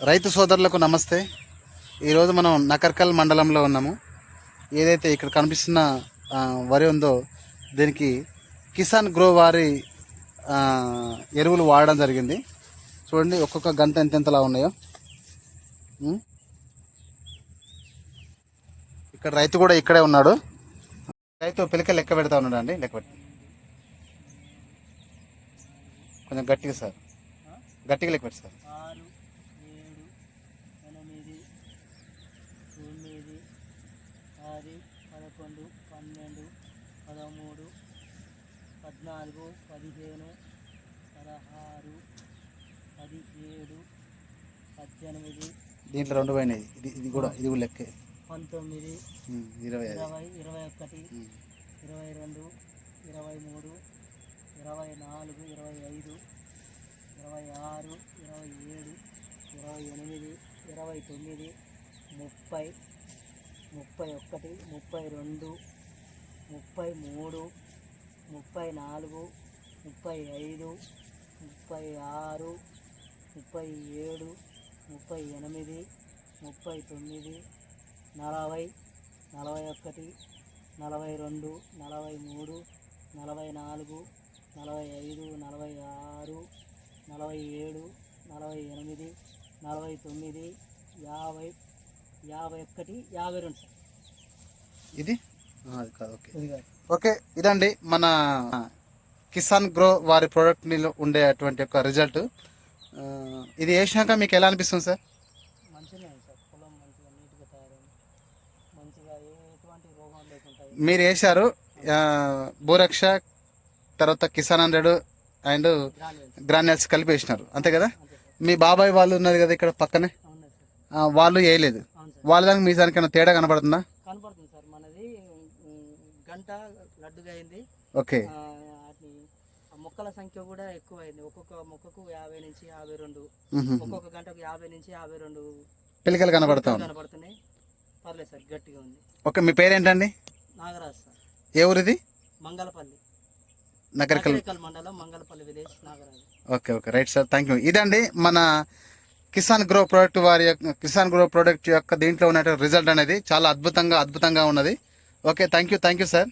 రైతు సోదరులకు నమస్తే. ఈరోజు మనం నకర్కల్ మండలంలో ఉన్నాము. ఏదైతే ఇక్కడ కనిపిస్తున్న వరి ఉందో దీనికి కిసాన్ గ్రో వారి ఎరువులు వాడడం జరిగింది. చూడండి ఒక్కొక్క గంట ఎంతెంతలా ఉన్నాయో. ఇక్కడ రైతు కూడా ఇక్కడే ఉన్నాడు. రైతు పిలక లెక్క పెడతా ఉన్నాడు అండి. లెక్క పెట్టి కొంచెం గట్టిగా సార్, గట్టిగా లెక్క పెట్టి సార్. 6, 7, 8, 9, 10, 11, 12, 13, 14, 15, 16, 17, 18. దీంట్లో 2 పోయినాయి. ఇది కూడా లెక్కే. 19, 20, 21, 22, 23, 24, 25, 26, 27, 28, 29, 30, 31, 32, 34, 35, 36, 37, 38, 39, 40, 41, 42, 43, 44, 45, 46, 47, 48, 49, 50, 51, 52. ఇది కాదు. ఓకే, ఇదండి మన కిసాన్ గ్రో వారి ప్రోడక్ట్ ఉండేటువంటి ఒక రిజల్ట్. ఇది వేసినాక మీకు ఎలా అనిపిస్తుంది సార్? మంచిగా సార్, పొలం మంచిగా నీట్గా తయారైంది, మంచిగా ఎటువంటి రోగం లేకుండా. మీరు వేశారు బోరక్ష, తర్వాత కిసాన్ 100 అండ్ గ్రాన్యుల్స్ కలిపి వేసినారు అంతే కదా? మీ బాబాయ్ వాళ్ళు ఉన్నారు కదా ఇక్కడ పక్కనే, వాళ్ళు వేయలేదు. వాళ్ళ దానికి మీ దానికైనా తేడా కనపడుతుందా? కనపడుతుంది సార్. మనది గంట లడ్డుగా అయింది. ఓకే, మొక్కల సంఖ్య కూడా ఎక్కువ అయింది. ఒక్కొక్క మొక్కకు 50 నుంచి 52, ఒక్కొక్క గంటకు 50 నుంచి 52 పిల్లకలు కనపడుతున్నాయి. పర్లేదు సార్, గట్టిగా ఉంది. ఓకే, మీ పేరేంటండి? నాగరాజ్ సార్. ఏ ఊరిది? మంగళపల్లి, నకర్కల్ మండలం, Mangalpalli village, Nagaraj. Okay, right sir, thank you. ఇదండి మన కిసాన్ గ్రో ప్రోడక్ట్ యొక్క దీంట్లో ఉన్న రిజల్ట్ అనేది చాలా అద్భుతంగా ఉన్నది. Okay, thank you sir.